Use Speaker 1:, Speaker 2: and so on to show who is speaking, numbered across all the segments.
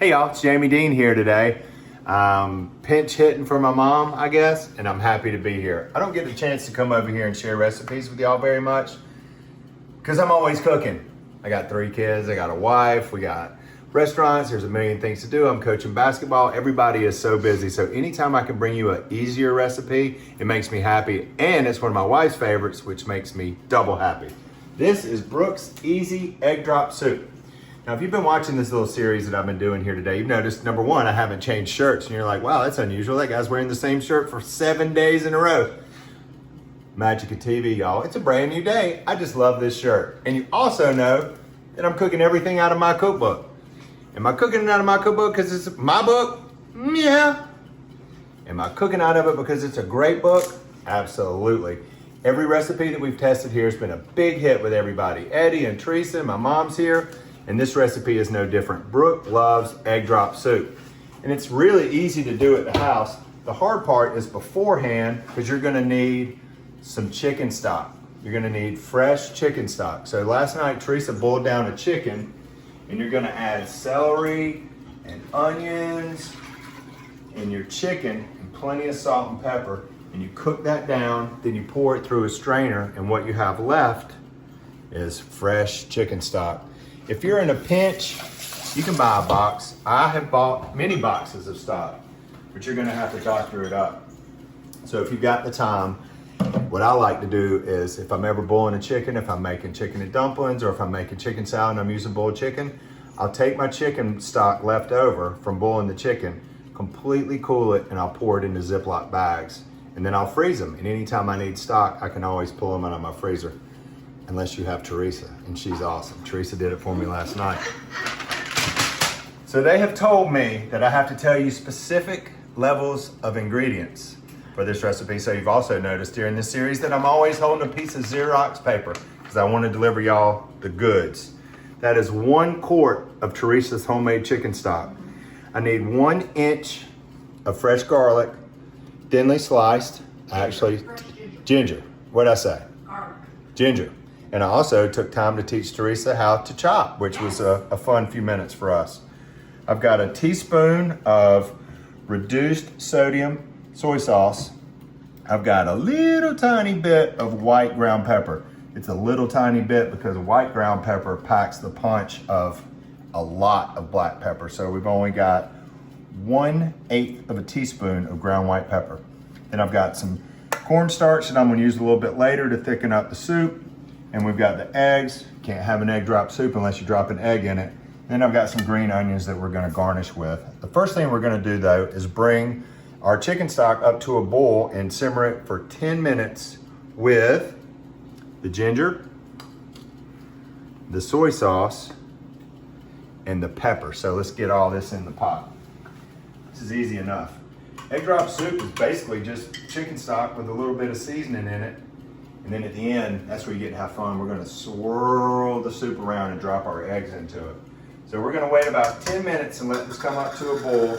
Speaker 1: Hey y'all, it's Deen here today. Pinch hitting for my mom, I guess, and I'm happy to be here. I don't get a chance to come over here and share recipes with y'all very much because I'm always cooking. I got 3 kids, I got a wife, we got restaurants, there's a million things to do. I'm coaching basketball. Everybody is so busy. So anytime I can bring you an easier recipe, it makes me happy. And it's one of my wife's favorites, which makes me double happy. This is Brooke's Easy Egg Drop Soup. Now, if you've been watching this little series that I've been doing here today, you've noticed, number one, I haven't changed shirts. And you're like, wow, that's unusual. That guy's wearing the same shirt for 7 days in a row. Magic of TV, y'all. It's a brand new day. I just love this shirt. And you also know that I'm cooking everything out of my cookbook. Am I cooking it out of my cookbook because it's my book? Yeah. Am I cooking out of it because it's a great book? Absolutely. Every recipe that we've tested here has been a big hit with everybody. Eddie and Teresa, my mom's here. And this recipe is no different. Brooke loves egg drop soup. And it's really easy to do at the house. The hard part is beforehand because you're gonna need some chicken stock. You're gonna need fresh chicken stock. So last night, Teresa boiled down a chicken and you're gonna add celery and onions and your chicken and plenty of salt and pepper. And you cook that down, then you pour it through a strainer and what you have left is fresh chicken stock. If you're in a pinch, you can buy a box. I have bought many boxes of stock, but you're gonna have to doctor it up. So if you've got the time, what I like to do is if I'm ever boiling a chicken, if I'm making chicken and dumplings, or if I'm making chicken salad and I'm using boiled chicken, I'll take my chicken stock left over from boiling the chicken, completely cool it, and I'll pour it into Ziploc bags. And then I'll freeze them. And anytime I need stock, I can always pull them out of my freezer. Unless you have Teresa, and she's awesome. Teresa did it for me last night. So they have told me that I have to tell you specific levels of ingredients for this recipe. So you've also noticed during this series that I'm always holding a piece of Xerox paper because I want to deliver y'all the goods. That is 1 quart of Teresa's homemade chicken stock. I need 1 inch of fresh garlic, thinly sliced. Actually, ginger. What'd I say? Ginger. And I also took time to teach Teresa how to chop, which was a fun few minutes for us. I've got a teaspoon of reduced sodium soy sauce. I've got a little tiny bit of white ground pepper. It's a little tiny bit because white ground pepper packs the punch of a lot of black pepper. So we've only got 1/8 of a teaspoon of ground white pepper. Then I've got some cornstarch that I'm gonna use a little bit later to thicken up the soup. And we've got the eggs. Can't have an egg drop soup unless you drop an egg in it. Then I've got some green onions that we're gonna garnish with. The first thing we're gonna do though is bring our chicken stock up to a boil and simmer it for 10 minutes with the ginger, the soy sauce, and the pepper. So let's get all this in the pot. This is easy enough. Egg drop soup is basically just chicken stock with a little bit of seasoning in it. And then at the end, that's where you get to have fun. We're gonna swirl the soup around and drop our eggs into it. So we're gonna wait about 10 minutes and let this come up to a boil.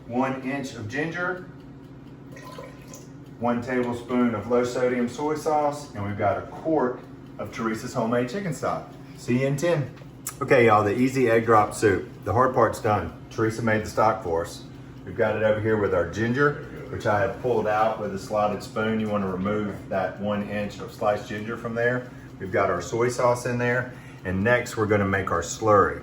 Speaker 1: 1 inch of ginger, 1 tablespoon of low sodium soy sauce, and we've got a quart of Teresa's homemade chicken stock. See you in 10. Okay, y'all, the easy egg drop soup. The hard part's done. Teresa made the stock for us. We've got it over here with our ginger, which I have pulled out with a slotted spoon. You want to remove that 1 inch of sliced ginger from there. We've got our soy sauce in there. And next we're going to make our slurry.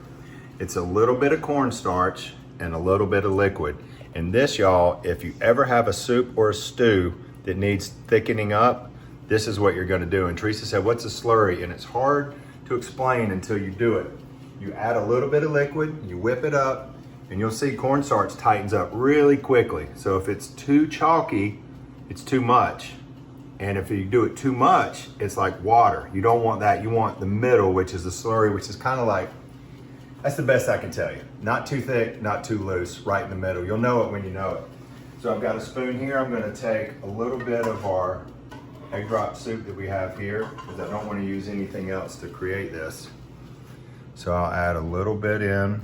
Speaker 1: It's a little bit of cornstarch and a little bit of liquid. And this, y'all, if you ever have a soup or a stew that needs thickening up, this is what you're going to do. And Teresa said, what's a slurry? And it's hard to explain until you do it. You add a little bit of liquid, you whip it up, and you'll see cornstarch tightens up really quickly. So if it's too chalky, it's too much. And if you do it too much, it's like water. You don't want that. You want the middle, which is the slurry, which is kind of like, that's the best I can tell you. Not too thick, not too loose, right in the middle. You'll know it when you know it. So I've got a spoon here. I'm gonna take a little bit of our egg drop soup that we have here, because I don't want to use anything else to create this. So I'll add a little bit in.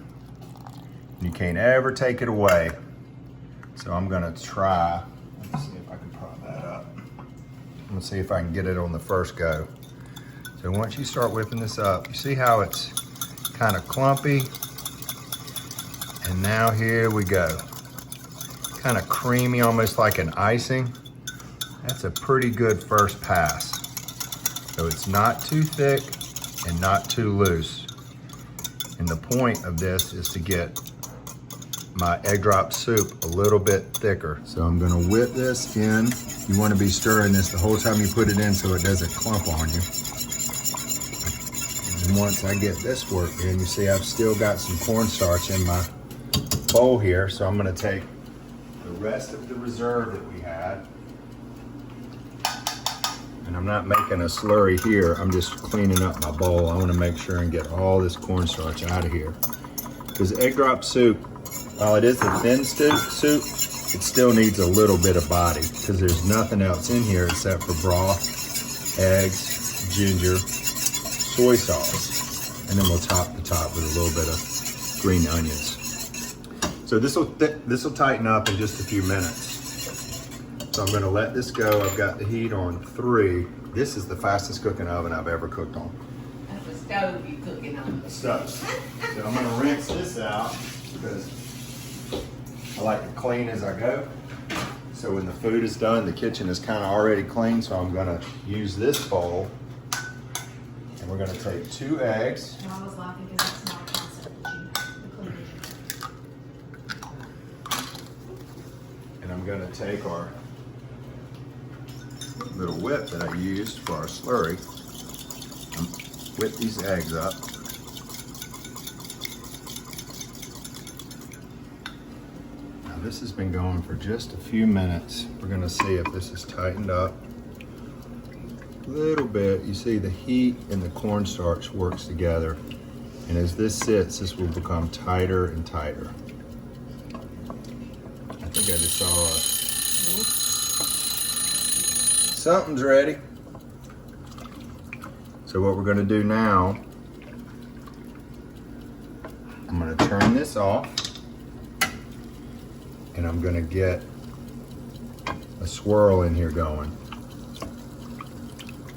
Speaker 1: You can't ever take it away. So I'm gonna try, let's see if I can prop that up. I'm gonna see if I can get it on the first go. So once you start whipping this up, you see how it's kind of clumpy? And now here we go. Kind of creamy, almost like an icing. That's a pretty good first pass. So it's not too thick and not too loose. And the point of this is to get my egg drop soup a little bit thicker. So I'm gonna whip this in. You wanna be stirring this the whole time you put it in so it doesn't clump on you. And once I get this worked in, you see I've still got some cornstarch in my bowl here. So I'm gonna take the rest of the reserve that we had. And I'm not making a slurry here. I'm just cleaning up my bowl. I wanna make sure and get all this cornstarch out of here. Because egg drop soup, while it is a thin soup, it still needs a little bit of body because there's nothing else in here except for broth, eggs, ginger, soy sauce, and then we'll top the top with a little bit of green onions. So this will tighten up in just a few minutes. So I'm gonna let this go. I've got the heat on 3. This is the fastest cooking oven I've ever cooked on.
Speaker 2: That's the stove you're cooking on.
Speaker 1: The stove. So I'm gonna rinse this out because I like to clean as I go. So when the food is done, the kitchen is kind of already clean. So I'm gonna use this bowl and we're gonna take 2 eggs.
Speaker 3: And I was laughing because that's not a concept that you
Speaker 1: And I'm gonna take our little whip that I used for our slurry and whip these eggs up. This has been going for just a few minutes. We're gonna see if this is tightened up a little bit. You see the heat and the cornstarch works together. And as this sits, this will become tighter and tighter. I think I just saw something's ready. So what we're gonna do now, I'm gonna turn this off. And I'm gonna get a swirl in here going.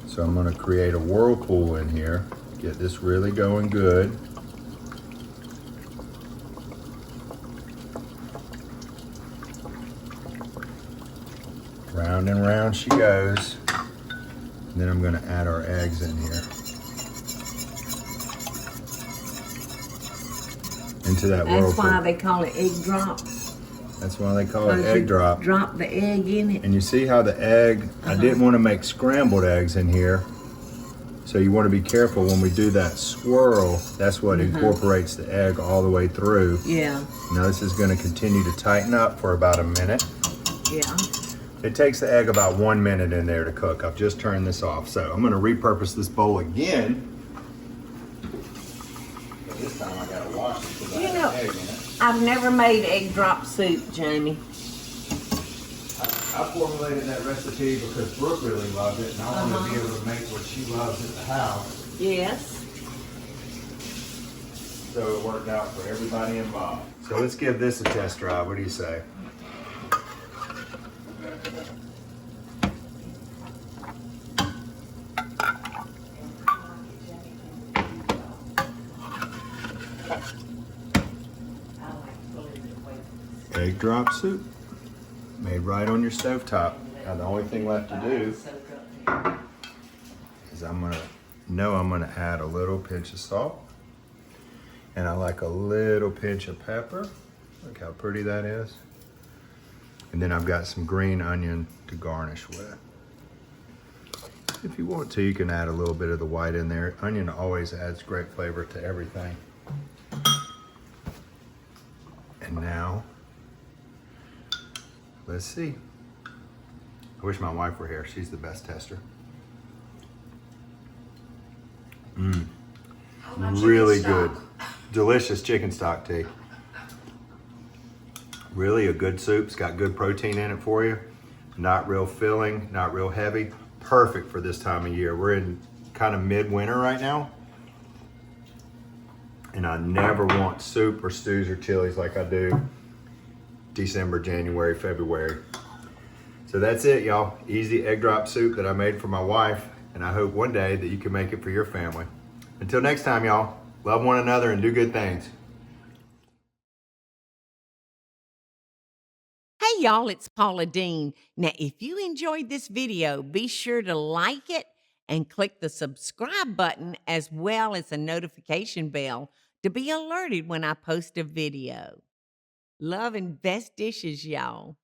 Speaker 1: So I'm gonna create a whirlpool in here, get this really going good. Round and round she goes. And then I'm gonna add our eggs in here. Into that whirlpool.
Speaker 2: That's why they call it egg drop.
Speaker 1: That's why they call it egg drop.
Speaker 2: Drop the egg in it.
Speaker 1: And you see how the egg, I didn't want to make scrambled eggs in here. So you want to be careful when we do that swirl. That's what incorporates the egg all the way through.
Speaker 2: Yeah.
Speaker 1: Now this is going to continue to tighten up for about a minute.
Speaker 2: Yeah.
Speaker 1: It takes the egg about 1 minute in there to cook. I've just turned this off. So I'm going to repurpose this bowl again. But this time I got to wash it because I have egg in it.
Speaker 2: I've never made egg drop soup, Jamie.
Speaker 1: I formulated that recipe because Brooke really loved it, and I wanted to be able to make what she loves at the house.
Speaker 2: Yes.
Speaker 1: So it worked out for everybody involved. So let's give this a test drive. What do you say? Egg drop soup, made right on your stovetop. Now the only thing left to do is I'm gonna add a little pinch of salt, and I like a little pinch of pepper. Look how pretty that is. And then I've got some green onion to garnish with. If you want to, you can add a little bit of the white in there. Onion always adds great flavor to everything. And now, let's see. I wish my wife were here. She's the best tester. Really good. Delicious chicken stock tea. Really a good soup. It's got good protein in it for you. Not real filling, not real heavy. Perfect for this time of year. We're in kind of midwinter right now. And I never want soup or stews or chilies like I do December, January, February. So that's it, y'all. Easy egg drop soup that I made for my wife, and I hope one day that you can make it for your family. Until next time, y'all, love one another and do good things.
Speaker 4: Hey y'all, it's Paula Deen. Now, if you enjoyed this video, be sure to like it and click the subscribe button as well as the notification bell to be alerted when I post a video. Love and best dishes, y'all.